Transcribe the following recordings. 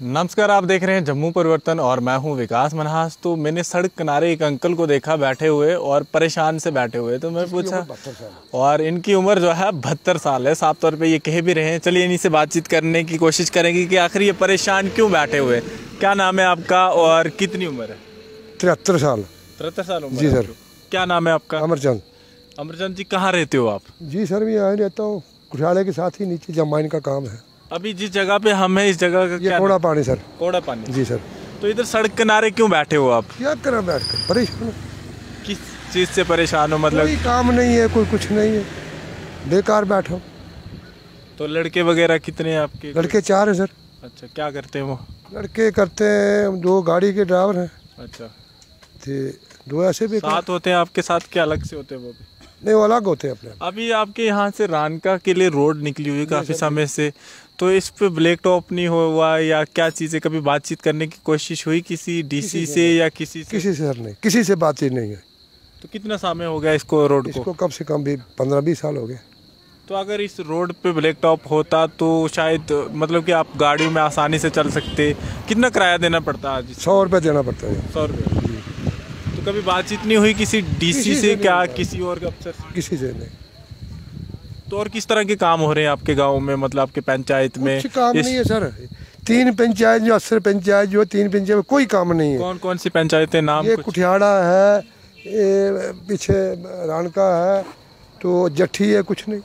नमस्कार, आप देख रहे हैं जम्मू परिवर्तन और मैं हूं विकास मनहास। तो मैंने सड़क किनारे एक अंकल को देखा बैठे हुए और परेशान से बैठे हुए, तो मैं पूछा, और इनकी उम्र जो है 72 साल है, साफ तौर पे ये कह भी रहे हैं। चलिए इन्हीं से बातचीत करने की कोशिश करेंगे कि आखिर ये परेशान क्यों बैठे हुए। क्या नाम है आपका और कितनी उम्र है? 73 साल। 73 साल उम्र जी है। सर। क्या नाम है आपका? अमरचंद। अमरचंद जी, कहाँ रहते हो आप? जी सर, मैं यहाँ रहता हूँ, कुठाड़े के साथ ही नीचे जमाइन का काम है। अभी जिस जगह पे हम हैं, इस जगह का क्या? कोड़ा पानी सर। कोड़ा पानी। जी सर। तो इधर सड़क किनारे क्यों बैठे हो आप? क्या करें बैठ कर, परेशान हूँ। किस चीज़ से परेशान हो? मतलब कोई काम नहीं है, कोई कुछ नहीं है, बेकार बैठा हूँ। तो लड़के वगैरह कितने हैं आपके? लड़के 4 हैं सर। अच्छा, क्या करते हैं वो? लड़के करते हैं, 2 गाड़ी के ड्राइवर हैं। अच्छा, थे 2 ऐसे भी साथ होते हैं आपके साथ, क्या अलग से होते हैं वो भी? नहीं, वो अलग होते हैं अपने। अभी आपके यहाँ से रानका के लिए रोड निकली हुई है काफ़ी समय से, तो इस पे ब्लैक टॉप नहीं हुआ या क्या चीज़ है? कभी बातचीत करने की कोशिश हुई किसी डीसी से या किसी से? किसी से सर नहीं, किसी से बातचीत नहीं है। तो कितना समय हो गया इसको, रोड को? इसको कम से कम भी 15-20 साल हो गए। तो अगर इस रोड पे ब्लैक टॉप होता तो शायद मतलब कि आप गाड़ियों में आसानी से चल सकते। कितना किराया देना पड़ता आज? 100 रुपये देना पड़ता है। 100 रुपये। तो कभी बातचीत नहीं हुई किसी डीसी से क्या किसी और अफसर से? किसी से नहीं। तो और किस तरह के काम हो रहे हैं आपके गांव में, मतलब आपके पंचायत में? कुछ काम नहीं है सर। 3 पंचायत जो अक्सर पंचायत जो 3 पंचायत में कोई काम नहीं है। कौन कौन सी पंचायतें, नाम? ये कुठियाड़ा है, ये पीछे रानका है, तो जट्ठी है, कुछ नहीं।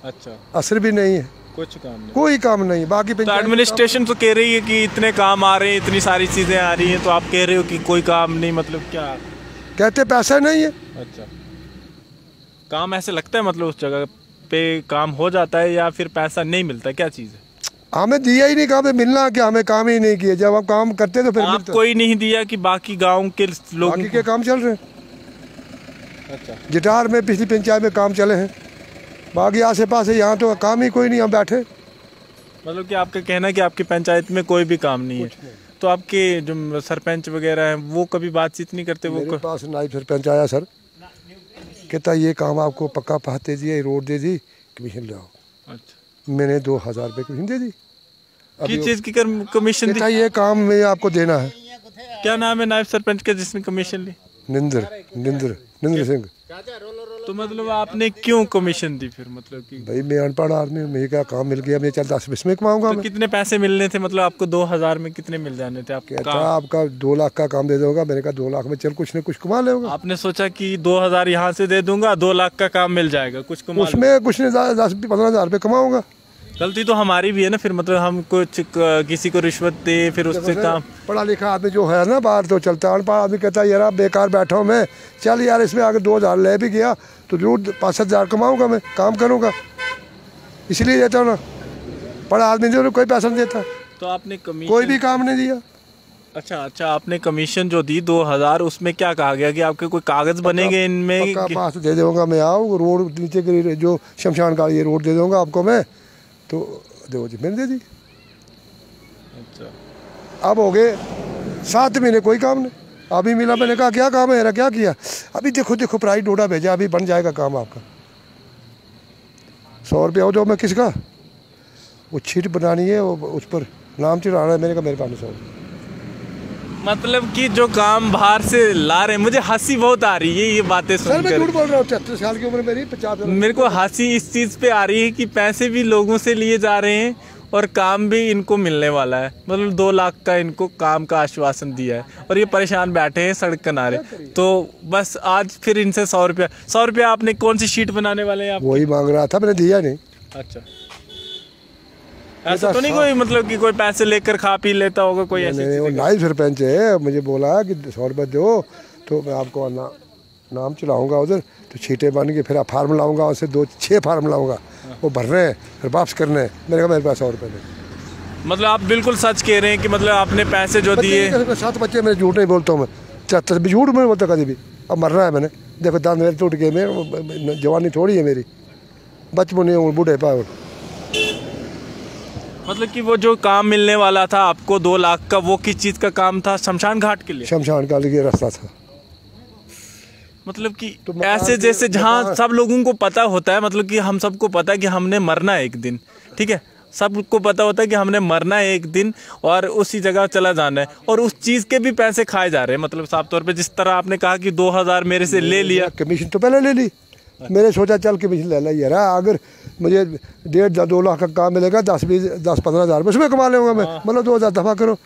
अच्छा, असर भी नहीं है, कुछ काम नहीं, कोई काम नहीं। बाकी तो एडमिनिस्ट्रेशन तो कह रही है कि इतने काम आ रहे हैं, इतनी सारी चीजें आ रही हैं, तो आप कह रहे हो कि कोई काम नहीं, मतलब क्या कहते पैसा नहीं है। अच्छा, काम ऐसे लगता है मतलब उस जगह पे काम हो जाता है या फिर पैसा नहीं मिलता, क्या चीज़ है? हमें दिया ही नहीं, काम मिलना क्या, हमें काम ही नहीं किया। जब आप काम करते तो फिर आप कोई नहीं दिया कि बाकी गांव के लोग? बाकी के काम चल रहे हैं। अच्छा, जिटार में पिछली पंचायत में काम चले हैं, बाकी आसे पास यहाँ तो काम ही कोई नहीं, हम बैठे। मतलब कि आपका कहना है कि आपकी पंचायत में कोई भी काम नहीं है। तो आपके जो सरपंच वगैरह हैं वो कभी बातचीत नहीं करते? मेरे पास नायब सरपंच आया सर, कहता ये काम आपको पक्का पास दे दिया, रोड दे दी, कमीशन ले आओ। अच्छा, मैंने 2000 रुपये कमीशन दे दी। किस चीज़ की कमीशन दी? ये काम में आपको देना है। क्या नाम है नायब सरपंच का जिसने कमीशन ली? निंद्र सिंह। तो मतलब आपने क्यों कमीशन दी फिर? मतलब कि भाई मैं अनपढ़ आदमी, मुझे क्या काम मिल गया, मैं चल 10-20 में कमाऊंगा। तो कितने पैसे मिलने थे? मतलब आपको 2000 में कितने मिल जाने थे? कहता आपका 2 लाख का काम दे दूंगा। मैंने कहा 2 लाख में चल कुछ न कुछ कमा लेगा। आपने सोचा कि 2000 यहाँ से दे दूंगा, 2 लाख का काम मिल जाएगा, कुछ कमा, उसमें कुछ नहीं 10-15 हज़ार रुपये कमाऊंगा। गलती तो हमारी भी है ना फिर, मतलब हम कुछ किसी को रिश्वत दे फिर उससे काम। पढ़ा लिखा आदमी जो है ना बाहर तो चलता है, अनपढ़ आदमी कहता है यार बेकार बैठा हूँ मैं, चल यार इसमें आगे 2000 ले भी गया तो जरूर 5-7 हज़ार कमाऊंगा, मैं काम करूंगा, इसलिए देता हूँ ना। पढ़ा आदमी जो कोई पैसा नहीं देता। तो आपने कमीशन कोई भी काम नहीं दिया। अच्छा, आपने कमीशन जो दी 2000, उसमें क्या कहा गया कि आपके कोई कागज बनेंगे इनमें? पास दे दूंगा मैं, आओ रोड नीचे की जो शमशान का ये रोड दे दूंगा आपको मैं, तो दो जी मैंने दे दी। अच्छा, अब हो गए 7 महीने कोई काम नहीं, अभी मिला। मैंने कहा क्या काम है यार, क्या किया? अभी देखो प्राइस डोडा भेजा, अभी बन जाएगा काम आपका। 100 रुपया हो जो मैं किसका, वो छीट बनानी है, वो उस पर नाम चढ़ाना है। मैंने कहा मेरे पास 100। मतलब कि जो काम बाहर से ला रहे हैं, मुझे हंसी बहुत आ रही है ये बातें सुनकर। मैं झूठ बोल रहा हूँ, 73 साल की उम्र मेरी, 50। मेरे को हंसी इस चीज़ पे आ रही है कि पैसे भी लोगों से लिए जा रहे हैं और काम भी इनको मिलने वाला है। मतलब 2 लाख का इनको काम का आश्वासन दिया है और ये परेशान बैठे हैं सड़क किनारे। तो बस आज फिर इनसे 100 रुपया आपने कौन सी शीट बनाने वाले हैं आप? वही मांग रहा था, मैंने दिया नहीं। अच्छा, ऐसा तो नहीं कोई मतलब कि कोई पैसे लेकर खा पी लेता होगा कोई? ऐसे वो नायब सरपंच है, मुझे बोला कि 100 रुपये दो तो मैं आपको नाम चढ़ाऊँगा उधर, तो छीटें बन के फिर आप फार्म लाऊंगा, उससे 2-6 फार्म लाऊंगा, वो भरने हैं फिर वापस करने हैं। मैंने कहा मेरे पास 100 रुपये नहीं। मतलब आप बिल्कुल सच कह रहे हैं कि मतलब आपने पैसे जो दिए? 7 बच्चे, मैं झूठ नहीं बोलता हूँ, मैं 73 भी झूठ नहीं बोलता कभी भी। अब मरना है मैंने, देखो दांत मेरे टूट गए, मैं जवानी थोड़ी है मेरी, बचपन नहीं हूँ, बूढ़े पाए। मतलब कि वो जो काम मिलने वाला था आपको 2 लाख का, वो किस चीज़ का काम था? शमशान घाट के लिए? शमशान का लिए रास्ता था। मतलब कि तो ऐसे जैसे जहाँ सब लोगों को पता होता है, मतलब कि हम सबको पता है कि हमने मरना है एक दिन, ठीक है, सबको पता होता है कि हमने मरना है एक दिन और उसी जगह चला जाना है, और उस चीज़ के भी पैसे खाए जा रहे हैं। मतलब साफ तौर पे जिस तरह आपने कहा कि 2000 मेरे से ले लिया, कमीशन तो पहले ले ली। मैंने सोचा चल कमीशन ले ला यार, अगर मुझे 1.5-2 लाख का काम मिलेगा 10-15 हज़ार उसमें कमा लूँगा मैं। मतलब 2000 दफ़ा करो,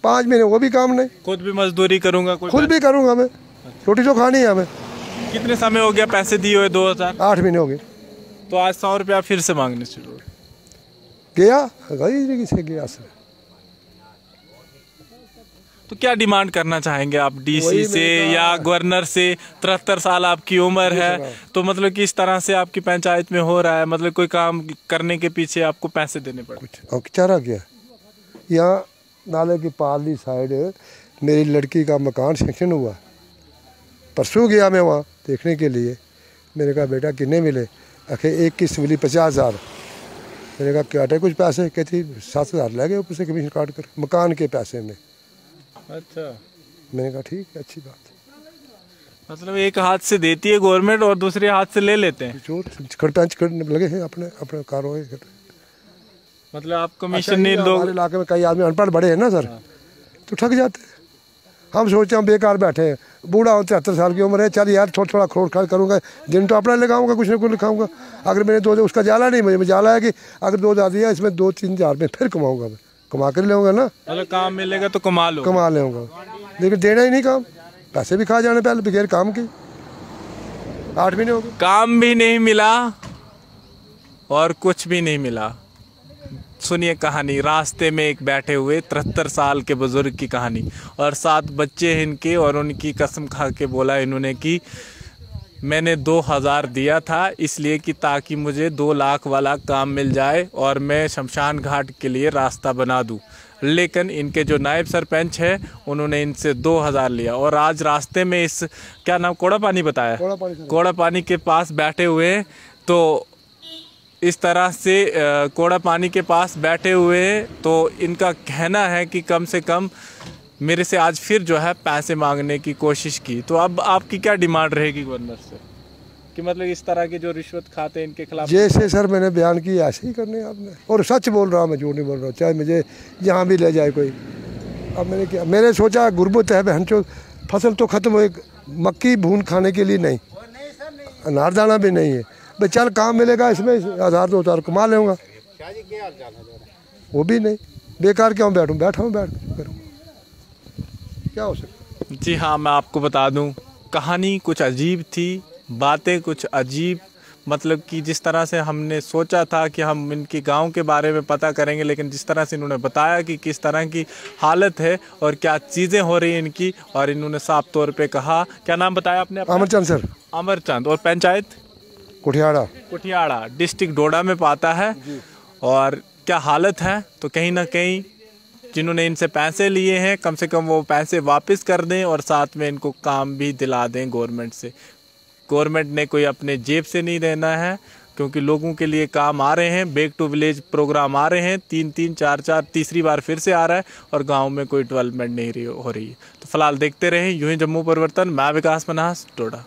5 महीने वो भी काम नहीं, खुद भी मजदूरी करूँगा, खुद भी करूँगा मैं, रोटी तो खानी है हमें। कितने समय हो गया पैसे दिए हुए? 2000। 8 महीने हो गए। तो आज 100 रुपया फिर से मांगने शुरू हो गया गई से गया सर। तो क्या डिमांड करना चाहेंगे आप डीसी से या गवर्नर से? 73 साल आपकी उम्र है, तो मतलब कि इस तरह से आपकी पंचायत में हो रहा है, मतलब कोई काम करने के पीछे आपको पैसे देने पड़े। कुछ और चारा गया। यहाँ नाले की पारली साइड मेरी लड़की का मकान सेक्शन हुआ, परसों गया मैं वहाँ देखने के लिए। मैंने कहा बेटा कितने मिले? आखिर एक की सिविली 50,000। मैंने कहा क्या है कुछ पैसे? कहती 7,000 ले गए ऊपर से कमीशन काट कर मकान के पैसे में। अच्छा, मैंने कहा ठीक है, अच्छी बात। मतलब एक हाथ से देती है गवर्नमेंट और दूसरे हाथ से ले लेते हैं। चोर पेंच करने लगे हैं अपने अपने कारोबार। मतलब आप कमीशन नहीं लोग। हमारे इलाके में कई आदमी अनपढ़ बड़े हैं ना सर, तो ठग जाते हैं। हम सोचते हैं हम बेकार बैठे हैं, बूढ़ा हो 73 साल की उम्र है, चल यार थोड़ा थोड़ा खोड़ खाड़ करूँगा, दिन तो अपना लगाऊंगा, कुछ ना कुछ लिखाऊंगा। अगर मैंने 2 उसका जाला नहीं, मुझे जाला है कि अगर 2,000 दिया इसमें 2-3 हज़ार में फिर कमाऊंगा, मैं कमा कर लेऊंगा ना। मतलब काम मिलेगा तो कमा लेऊंगा, लेकिन देना ही नहीं काम, पैसे भी खा जाने पहले बगैर काम के। 8 महीने हो गए, काम भी नहीं मिला और कुछ भी नहीं मिला। सुनिए कहानी, रास्ते में एक बैठे हुए 73 साल के बुजुर्ग की कहानी, और 7 बच्चे हैं इनके, और उनकी कसम खा के बोला इन्होंने कि मैंने 2000 दिया था इसलिए कि ताकि मुझे 2 लाख वाला काम मिल जाए और मैं शमशान घाट के लिए रास्ता बना दूं। लेकिन इनके जो नायब सरपंच है उन्होंने इनसे 2000 लिया, और आज रास्ते में इस क्या नाम कोड़ा पानी बताया, कोड़ा पानी के पास बैठे हुए हैं। तो इस तरह से कोड़ा पानी के पास बैठे हुए हैं, तो इनका कहना है कि कम से कम मेरे से आज फिर जो है पैसे मांगने की कोशिश की। तो अब आपकी क्या डिमांड रहेगी गवर्नर से कि मतलब इस तरह के जो रिश्वत खाते हैं इनके खिलाफ? जैसे सर मैंने बयान किया ऐसे ही करने आपने, और सच बोल रहा हूँ मैं, झूठ नहीं बोल रहा हूँ, चाहे मुझे जहाँ भी ले जाए कोई। अब मैंने क्या, मैंने सोचा गुर्बत है बहन चो, फसल तो ख़त्म हो, मक्की भून खाने के लिए नहीं, अनारदाना भी नहीं है भाई, चल काम मिलेगा इसमें 1000-2000 कमा लूँगा, वो भी नहीं, बेकार क्यों बैठा हूँ करूँगा, क्या हो सकता। जी हाँ, मैं आपको बता दूं, कहानी कुछ अजीब थी, बातें कुछ अजीब, मतलब कि जिस तरह से हमने सोचा था कि हम इनके गांव के बारे में पता करेंगे, लेकिन जिस तरह से इन्होंने बताया कि किस तरह की हालत है और क्या चीज़ें हो रही हैं इनकी, और इन्होंने साफ तौर पे कहा, क्या नाम बताया आपने? अमरचंद सर। अमरचंद। और पंचायत कुठियाड़ा डिस्ट्रिक्ट डोडा में पाता है। और क्या हालत है, तो कहीं ना कहीं जिन्होंने इनसे पैसे लिए हैं कम से कम वो पैसे वापस कर दें, और साथ में इनको काम भी दिला दें गवर्नमेंट से। गवर्नमेंट ने कोई अपने जेब से नहीं देना है, क्योंकि लोगों के लिए काम आ रहे हैं, बैक टू विलेज प्रोग्राम आ रहे हैं, 3-3, 4-4 तीसरी बार फिर से आ रहा है, और गांव में कोई डेवलपमेंट नहीं हो रही है। तो फिलहाल देखते रहें यूं ही जम्मू परिवर्तन। मैं विकास मन्हास, डोडा।